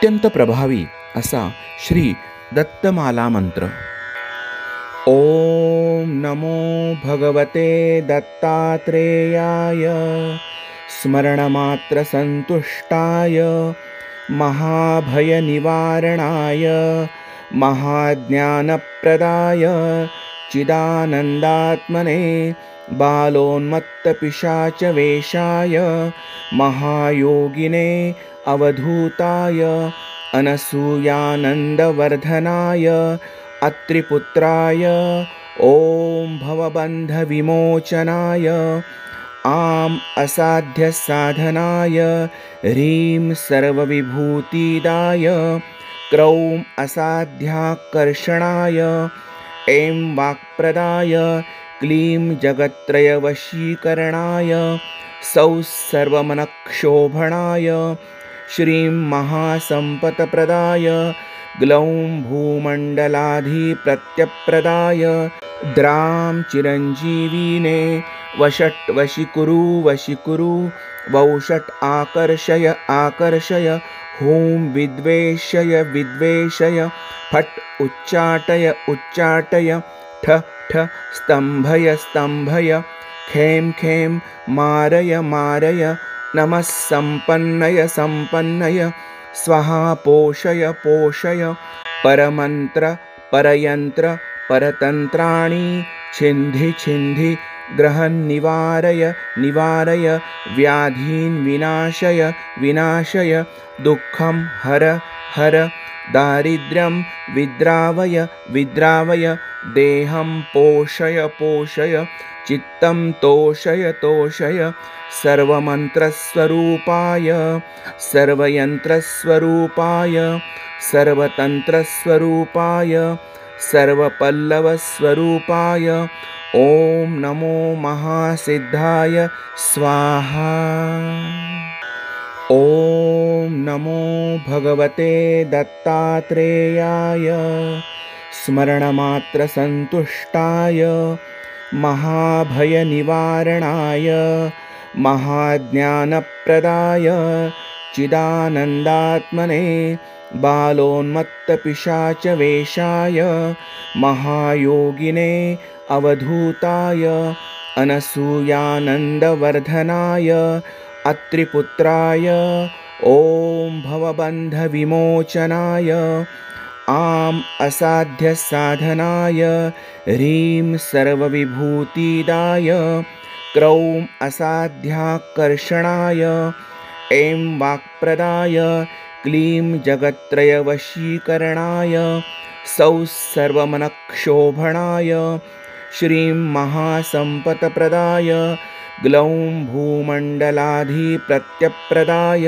अत्यंत प्रभावी असा श्री दत्तमाला मंत्र। ओम नमो भगवते दत्तात्रेयाय स्मरणमात्र संतुष्टाय महाभयनिवारणाय महाज्ञानप्रदाय चिदानन्दात्मने बालोन्मत्तपिशाचवेशाय महायोगिने अवधूताय अनसूयानन्दवर्धनाय अत्रिपुत्राय ॐ भवबन्धविमोचनाय आम असाध्यसाधनाय ह्रीं सर्वविभूतिदाय क्रौं असाध्याकर्षणाय ऐं वाक्प्रदाय क्लीं जगत्त्रयवशीकरणाय सौः सर्वमनक्षोभणाय श्रीं महासम्पत्प्रदाय ग्लौं भूमण्डलाधिप्रत्यप्रदाय द्रां चिरञ्जीविने वषट् वशीकुरु वशीकुरु वौषट् आकर्षय आकर्षय हूं विद्वेषय विद्वेषय फट् उच्चाटय उच्चाटय ठ ठ स्तम्भय स्तम्भय खें खें मारय मारय नमः सम्पन्नय सम्पन्नय स्वाहा पोषय पोषय परमन्त्र परयन्त्र परतन्त्राणि छिन्धि छिन्धि ग्रहन् निवारय निवारय व्याधीन् विनाशय विनाशय दुःखं हर हर दारिद्र्यं विद्रावय विद्रावय देहं पोषय पोषय चित्तं तोषय तोषय सर्वमन्त्रस्वरूपाय सर्वयन्त्रस्वरूपाय सर्वतन्त्रस्वरूपाय सर्वपल्लवस्वरूपाय ॐ नमो महासिद्धाय स्वाहा। ॐ नमो भगवते दत्तात्रेयाय स्मरणमात्र संतुष्टाय महाभयनिवारणाय महाज्ञानप्रदाय चिदानन्दात्मने बालोन्मत्तपिशाचवेशाय महायोगिने अवधूताय अनसूयानन्दवर्धनाय अत्रिपुत्राय ॐ भवबन्धविमोचनाय आम असाध्यसाधनाय ह्रीं सर्वविभूतिदाय क्रौं असाध्याकर्षणाय ऐं वाक्प्रदाय क्लीं जगत्त्रयवशीकरणाय सौः सर्वमनक्षोभणाय श्रीं महासम्पत्प्रदाय ग्लौं भूमण्डलाधिप्रत्यप्रदाय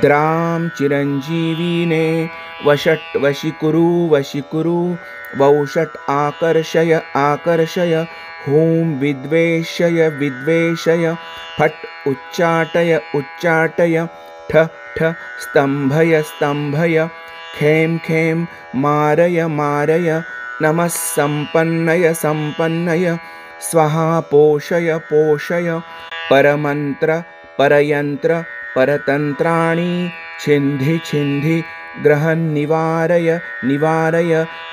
द्रां चिरञ्जीविने वषट् वशीकुरु वशीकुरु वौषट् आकर्षय आकर्षय हूं विद्वेषय विद्वेषय फट् उच्चाटय उच्चाटय ठ ठ स्तम्भय स्तम्भय खें खें मारय मारय नमः सम्पन्नय सम्पन्नय स्वाहा पोषय पोषय परमन्त्र परयन्त्र परतन्त्राणि छिन्धि छिन्धि ग्रहन् निवारय निवारय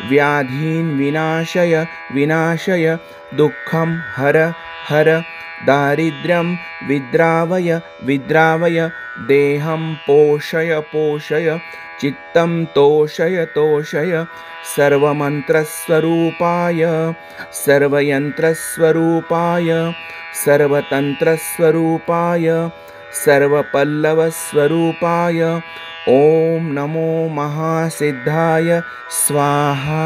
व्याधीन् विनाशय विनाशय दुःखं हर हर दारिद्र्यं विद्रावय विद्रावय देहं पोषय पोषय चित्तं तोषय तोषय सर्वमन्त्रस्वरूपाय सर्वयन्त्रस्वरूपाय सर्वतन्त्रस्वरूपाय सर्वपल्लवस्वरूपाय ॐ नमो महासिद्धाय स्वाहा।